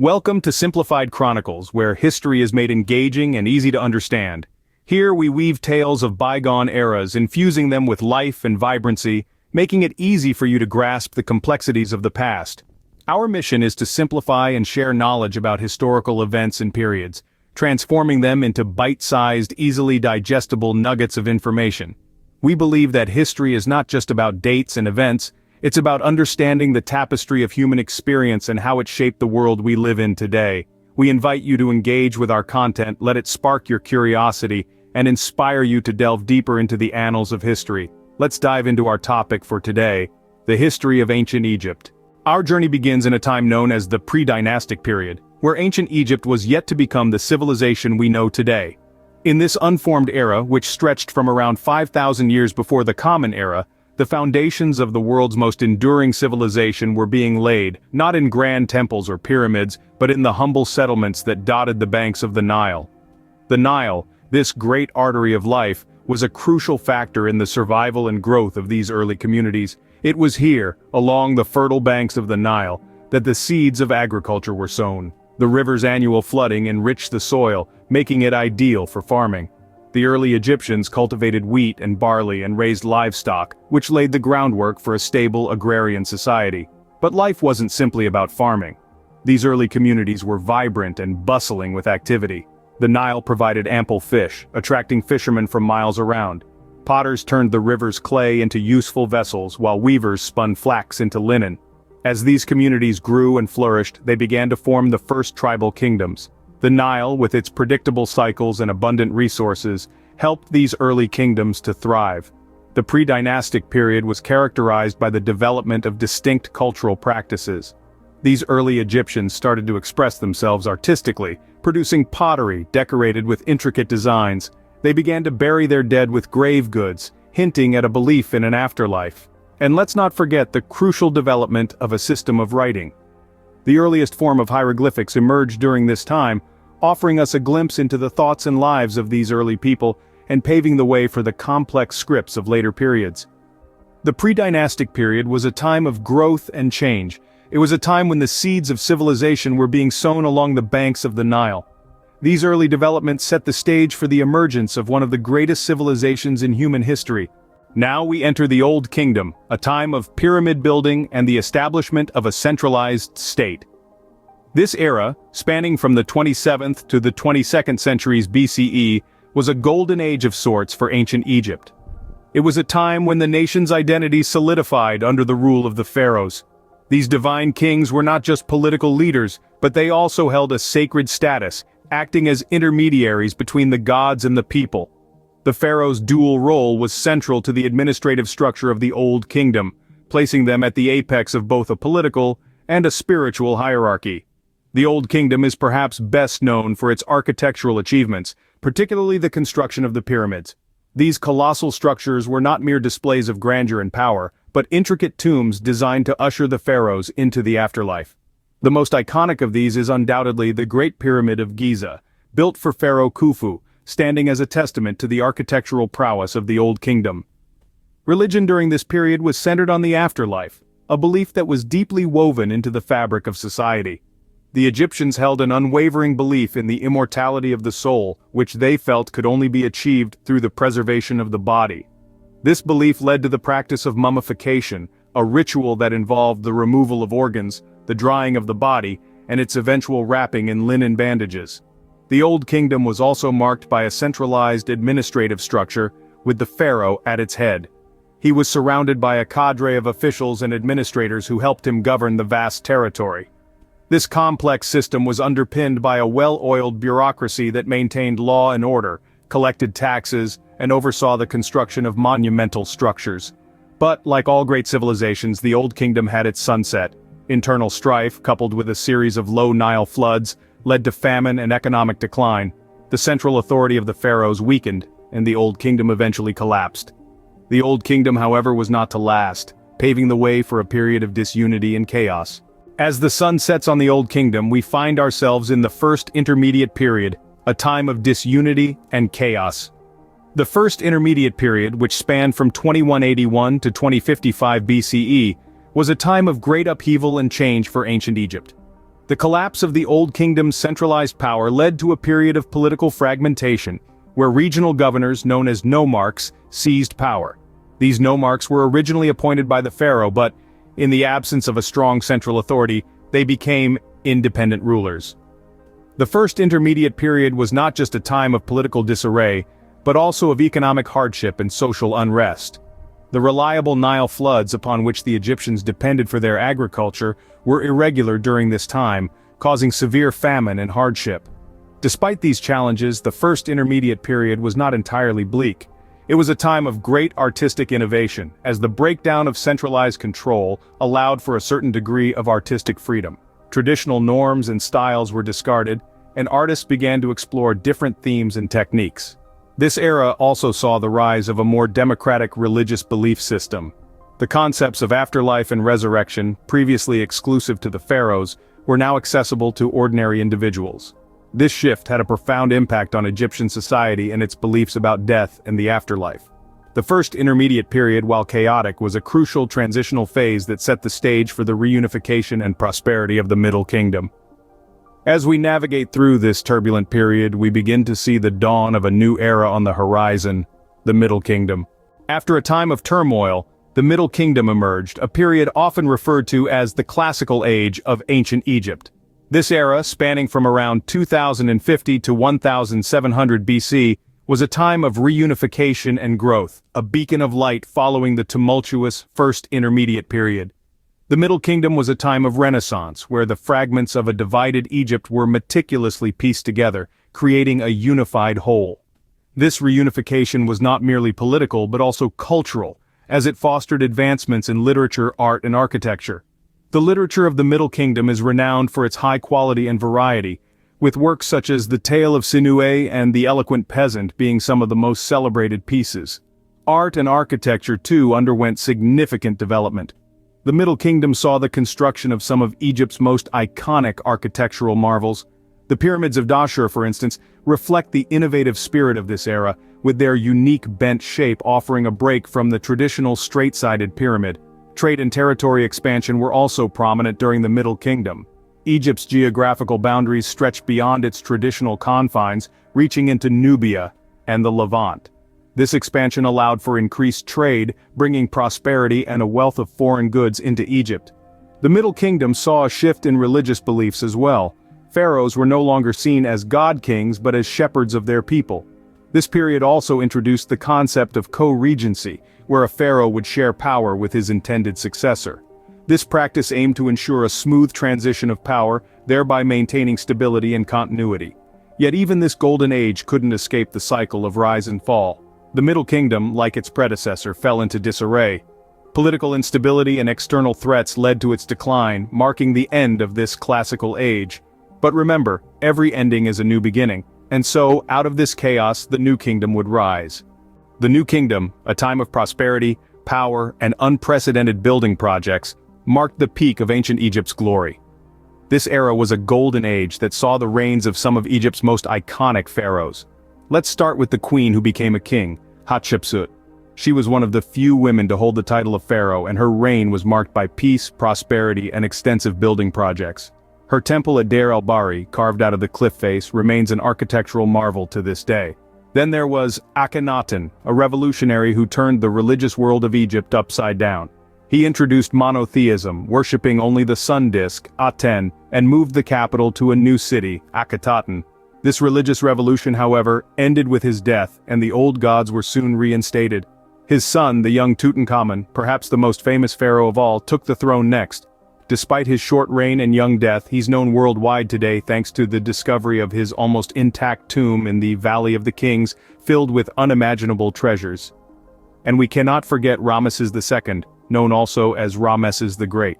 Welcome to Simplified Chronicles, where history is made engaging and easy to understand. Here we weave tales of bygone eras, infusing them with life and vibrancy, making it easy for you to grasp the complexities of the past. Our mission is to simplify and share knowledge about historical events and periods, transforming them into bite-sized, easily digestible nuggets of information. We believe that history is not just about dates and events, it's about understanding the tapestry of human experience and how it shaped the world we live in today. We invite you to engage with our content, let it spark your curiosity, and inspire you to delve deeper into the annals of history. Let's dive into our topic for today, the history of ancient Egypt. Our journey begins in a time known as the pre-dynastic period, where ancient Egypt was yet to become the civilization we know today. In this unformed era, which stretched from around 5,000 years before the Common Era, the foundations of the world's most enduring civilization were being laid, not in grand temples or pyramids, but in the humble settlements that dotted the banks of the Nile. The Nile, this great artery of life, was a crucial factor in the survival and growth of these early communities. It was here, along the fertile banks of the Nile, that the seeds of agriculture were sown. The river's annual flooding enriched the soil, making it ideal for farming. The early Egyptians cultivated wheat and barley and raised livestock, which laid the groundwork for a stable agrarian society. But life wasn't simply about farming. These early communities were vibrant and bustling with activity. The Nile provided ample fish, attracting fishermen from miles around. Potters turned the river's clay into useful vessels, while weavers spun flax into linen. As these communities grew and flourished, they began to form the first tribal kingdoms. The Nile, with its predictable cycles and abundant resources, helped these early kingdoms to thrive. The pre-dynastic period was characterized by the development of distinct cultural practices. These early Egyptians started to express themselves artistically, producing pottery decorated with intricate designs. They began to bury their dead with grave goods, hinting at a belief in an afterlife. And let's not forget the crucial development of a system of writing. The earliest form of hieroglyphics emerged during this time, offering us a glimpse into the thoughts and lives of these early people, and paving the way for the complex scripts of later periods. The pre-dynastic period was a time of growth and change. It was a time when the seeds of civilization were being sown along the banks of the Nile. These early developments set the stage for the emergence of one of the greatest civilizations in human history. Now we enter the Old Kingdom, a time of pyramid building and the establishment of a centralized state. This era, spanning from the 27th to the 22nd centuries BCE, was a golden age of sorts for ancient Egypt. It was a time when the nation's identity solidified under the rule of the pharaohs. These divine kings were not just political leaders, but they also held a sacred status, acting as intermediaries between the gods and the people. The pharaoh's dual role was central to the administrative structure of the Old Kingdom, placing them at the apex of both a political and a spiritual hierarchy. The Old Kingdom is perhaps best known for its architectural achievements, particularly the construction of the pyramids. These colossal structures were not mere displays of grandeur and power, but intricate tombs designed to usher the pharaohs into the afterlife. The most iconic of these is undoubtedly the Great Pyramid of Giza, built for Pharaoh Khufu, standing as a testament to the architectural prowess of the Old Kingdom. Religion during this period was centered on the afterlife, a belief that was deeply woven into the fabric of society. The Egyptians held an unwavering belief in the immortality of the soul, which they felt could only be achieved through the preservation of the body. This belief led to the practice of mummification, a ritual that involved the removal of organs, the drying of the body, and its eventual wrapping in linen bandages. The Old Kingdom was also marked by a centralized administrative structure, with the pharaoh at its head. He was surrounded by a cadre of officials and administrators who helped him govern the vast territory. This complex system was underpinned by a well-oiled bureaucracy that maintained law and order, collected taxes, and oversaw the construction of monumental structures. But, like all great civilizations, the Old Kingdom had its sunset. Internal strife, coupled with a series of low Nile floods, led to famine and economic decline. The central authority of the pharaohs weakened, and the Old Kingdom eventually collapsed. The Old Kingdom, however, was not to last, paving the way for a period of disunity and chaos. As the sun sets on the Old Kingdom, we find ourselves in the First Intermediate Period, a time of disunity and chaos. The First Intermediate Period, which spanned from 2181 to 2055 BCE, was a time of great upheaval and change for ancient Egypt. The collapse of the Old Kingdom's centralized power led to a period of political fragmentation, where regional governors known as nomarchs seized power. These nomarchs were originally appointed by the pharaoh, but, in the absence of a strong central authority, they became independent rulers. The first intermediate period was not just a time of political disarray, but also of economic hardship and social unrest. The reliable Nile floods upon which the Egyptians depended for their agriculture were irregular during this time, causing severe famine and hardship. Despite these challenges, the first intermediate period was not entirely bleak. It was a time of great artistic innovation, as the breakdown of centralized control allowed for a certain degree of artistic freedom. Traditional norms and styles were discarded, and artists began to explore different themes and techniques. This era also saw the rise of a more democratic religious belief system. The concepts of afterlife and resurrection, previously exclusive to the pharaohs, were now accessible to ordinary individuals. This shift had a profound impact on Egyptian society and its beliefs about death and the afterlife. The first intermediate period, while chaotic, was a crucial transitional phase that set the stage for the reunification and prosperity of the Middle Kingdom. As we navigate through this turbulent period, we begin to see the dawn of a new era on the horizon, the Middle Kingdom. After a time of turmoil, the Middle Kingdom emerged, a period often referred to as the Classical Age of ancient Egypt. This era, spanning from around 2050 to 1700 BC, was a time of reunification and growth, a beacon of light following the tumultuous First Intermediate period. The Middle Kingdom was a time of renaissance, where the fragments of a divided Egypt were meticulously pieced together, creating a unified whole. This reunification was not merely political but also cultural, as it fostered advancements in literature, art, and architecture. The literature of the Middle Kingdom is renowned for its high quality and variety, with works such as The Tale of Sinuhe and The Eloquent Peasant being some of the most celebrated pieces. Art and architecture, too, underwent significant development. The Middle Kingdom saw the construction of some of Egypt's most iconic architectural marvels. The pyramids of Dahshur, for instance, reflect the innovative spirit of this era, with their unique bent shape offering a break from the traditional straight-sided pyramid. Trade and territory expansion were also prominent during the Middle Kingdom. Egypt's geographical boundaries stretched beyond its traditional confines, reaching into Nubia and the Levant. This expansion allowed for increased trade, bringing prosperity and a wealth of foreign goods into Egypt. The Middle Kingdom saw a shift in religious beliefs as well. Pharaohs were no longer seen as god-kings but as shepherds of their people. This period also introduced the concept of co-regency, where a pharaoh would share power with his intended successor. This practice aimed to ensure a smooth transition of power, thereby maintaining stability and continuity. Yet even this golden age couldn't escape the cycle of rise and fall. The Middle Kingdom, like its predecessor, fell into disarray. Political instability and external threats led to its decline, marking the end of this classical age. But remember, every ending is a new beginning, and so, out of this chaos, the New Kingdom would rise. The New Kingdom, a time of prosperity, power, and unprecedented building projects, marked the peak of ancient Egypt's glory. This era was a golden age that saw the reigns of some of Egypt's most iconic pharaohs. Let's start with the queen who became a king, Hatshepsut. She was one of the few women to hold the title of pharaoh, and her reign was marked by peace, prosperity, and extensive building projects. Her temple at Deir el-Bahri, carved out of the cliff face, remains an architectural marvel to this day. Then there was Akhenaten, a revolutionary who turned the religious world of Egypt upside down. He introduced monotheism, worshipping only the sun disk, Aten, and moved the capital to a new city, Akhetaten. This religious revolution, however, ended with his death, and the old gods were soon reinstated. His son, the young Tutankhamun, perhaps the most famous pharaoh of all, took the throne next. Despite his short reign and young death, he's known worldwide today thanks to the discovery of his almost intact tomb in the Valley of the Kings, filled with unimaginable treasures. And we cannot forget Ramesses II, known also as Ramesses the Great.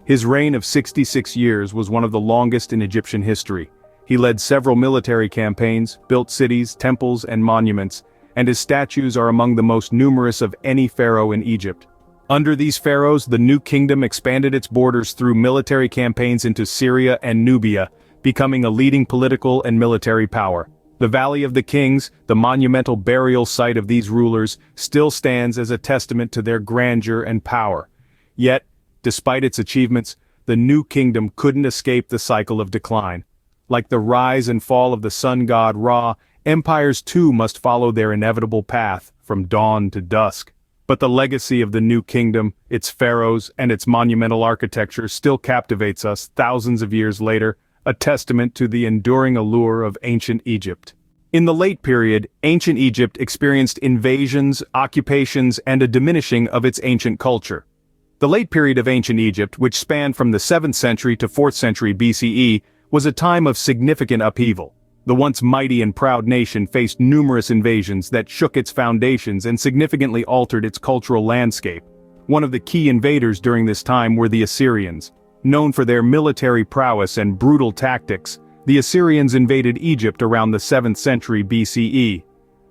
His reign of 66 years was one of the longest in Egyptian history. He led several military campaigns, built cities, temples, and monuments, and his statues are among the most numerous of any pharaoh in Egypt. Under these pharaohs, the New Kingdom expanded its borders through military campaigns into Syria and Nubia, becoming a leading political and military power. The Valley of the Kings, the monumental burial site of these rulers, still stands as a testament to their grandeur and power. Yet, despite its achievements, the New Kingdom couldn't escape the cycle of decline. Like the rise and fall of the sun god Ra, empires too must follow their inevitable path, from dawn to dusk. But the legacy of the New Kingdom, its pharaohs, and its monumental architecture still captivates us thousands of years later, a testament to the enduring allure of ancient Egypt. In the late period, ancient Egypt experienced invasions, occupations, and a diminishing of its ancient culture. The late period of ancient Egypt, which spanned from the 7th century to 4th century BCE, was a time of significant upheaval. The once mighty and proud nation faced numerous invasions that shook its foundations and significantly altered its cultural landscape. One of the key invaders during this time were the Assyrians. Known for their military prowess and brutal tactics, the Assyrians invaded Egypt around the 7th century BCE.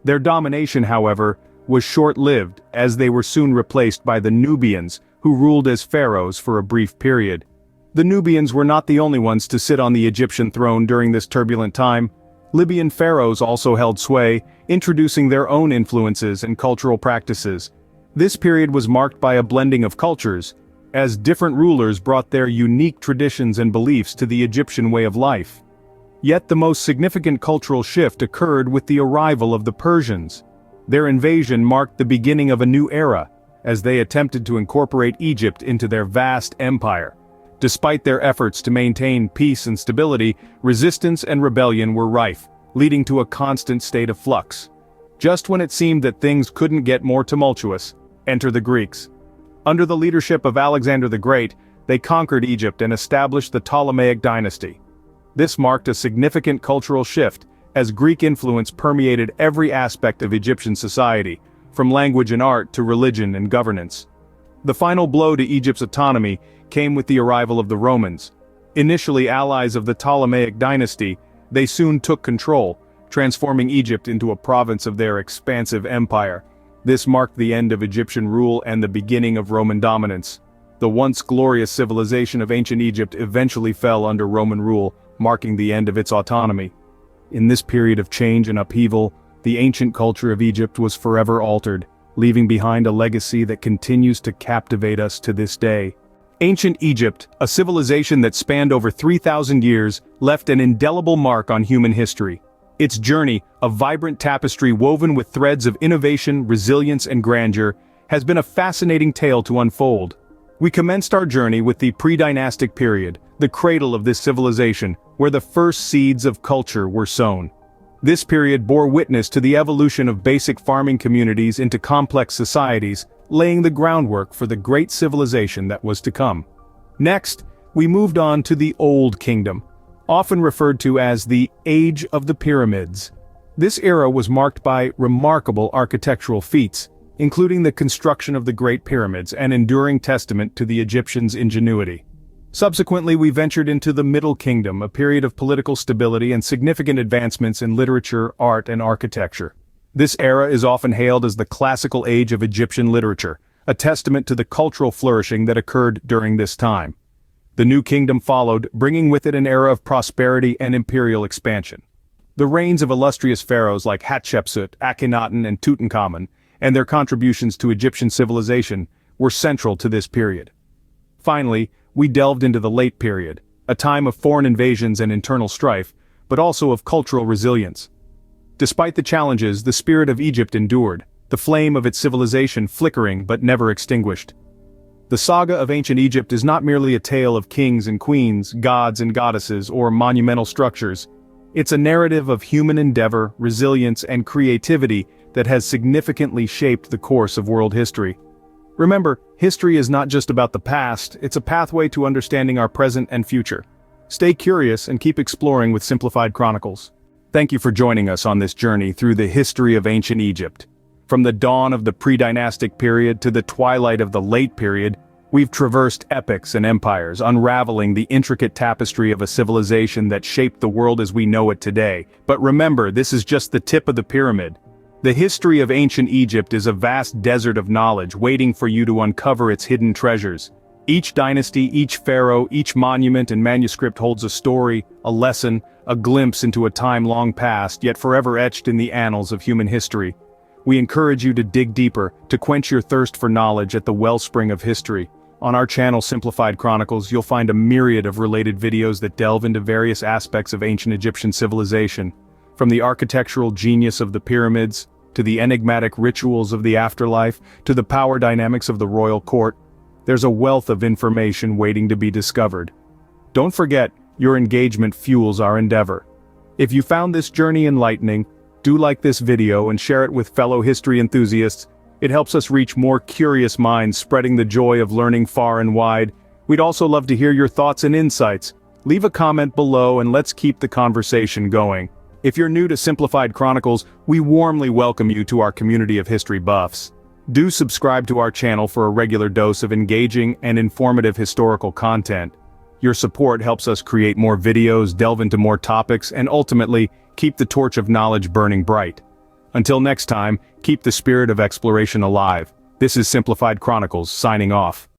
Their domination, however, was short-lived, as they were soon replaced by the Nubians, who ruled as pharaohs for a brief period. The Nubians were not the only ones to sit on the Egyptian throne during this turbulent time. Libyan pharaohs also held sway, introducing their own influences and cultural practices. This period was marked by a blending of cultures, as different rulers brought their unique traditions and beliefs to the Egyptian way of life. Yet the most significant cultural shift occurred with the arrival of the Persians. Their invasion marked the beginning of a new era, as they attempted to incorporate Egypt into their vast empire. Despite their efforts to maintain peace and stability, resistance and rebellion were rife, leading to a constant state of flux. Just when it seemed that things couldn't get more tumultuous, enter the Greeks. Under the leadership of Alexander the Great, they conquered Egypt and established the Ptolemaic dynasty. This marked a significant cultural shift, as Greek influence permeated every aspect of Egyptian society, from language and art to religion and governance. The final blow to Egypt's autonomy came with the arrival of the Romans. Initially allies of the Ptolemaic dynasty, they soon took control, transforming Egypt into a province of their expansive empire. This marked the end of Egyptian rule and the beginning of Roman dominance. The once glorious civilization of ancient Egypt eventually fell under Roman rule, marking the end of its autonomy. In this period of change and upheaval, the ancient culture of Egypt was forever altered, leaving behind a legacy that continues to captivate us to this day. Ancient Egypt, a civilization that spanned over 3,000 years, left an indelible mark on human history. Its journey, a vibrant tapestry woven with threads of innovation, resilience, and grandeur, has been a fascinating tale to unfold. We commenced our journey with the pre-dynastic period, the cradle of this civilization, where the first seeds of culture were sown. This period bore witness to the evolution of basic farming communities into complex societies, laying the groundwork for the great civilization that was to come. Next, we moved on to the Old Kingdom, often referred to as the Age of the Pyramids. This era was marked by remarkable architectural feats, including the construction of the Great Pyramids, an enduring testament to the Egyptians' ingenuity. Subsequently, we ventured into the Middle Kingdom, a period of political stability and significant advancements in literature, art, and architecture. This era is often hailed as the classical age of Egyptian literature, a testament to the cultural flourishing that occurred during this time. The New Kingdom followed, bringing with it an era of prosperity and imperial expansion. The reigns of illustrious pharaohs like Hatshepsut, Akhenaten, and Tutankhamun, and their contributions to Egyptian civilization, were central to this period. Finally, we delved into the late period, a time of foreign invasions and internal strife, but also of cultural resilience. Despite the challenges, the spirit of Egypt endured, the flame of its civilization flickering but never extinguished. The saga of ancient Egypt is not merely a tale of kings and queens, gods and goddesses, or monumental structures. It's a narrative of human endeavor, resilience, and creativity that has significantly shaped the course of world history. Remember, history is not just about the past, it's a pathway to understanding our present and future. Stay curious and keep exploring with Simplified Chronicles. Thank you for joining us on this journey through the history of ancient Egypt. From the dawn of the pre-dynastic period to the twilight of the late period, we've traversed epochs and empires, unraveling the intricate tapestry of a civilization that shaped the world as we know it today. But remember, this is just the tip of the pyramid. The history of ancient Egypt is a vast desert of knowledge waiting for you to uncover its hidden treasures. Each dynasty, each pharaoh, each monument and manuscript holds a story, a lesson, a glimpse into a time long past yet forever etched in the annals of human history. We encourage you to dig deeper, to quench your thirst for knowledge at the wellspring of history. On our channel Simplified Chronicles, you'll find a myriad of related videos that delve into various aspects of ancient Egyptian civilization, from the architectural genius of the pyramids, to the enigmatic rituals of the afterlife, to the power dynamics of the royal court. There's a wealth of information waiting to be discovered. Don't forget, your engagement fuels our endeavor. If you found this journey enlightening, do like this video and share it with fellow history enthusiasts. It helps us reach more curious minds, spreading the joy of learning far and wide. We'd also love to hear your thoughts and insights. Leave a comment below and let's keep the conversation going. If you're new to Simplified Chronicles, we warmly welcome you to our community of history buffs. Do subscribe to our channel for a regular dose of engaging and informative historical content. Your support helps us create more videos, delve into more topics, and ultimately, keep the torch of knowledge burning bright. Until next time, keep the spirit of exploration alive. This is Simplified Chronicles, signing off.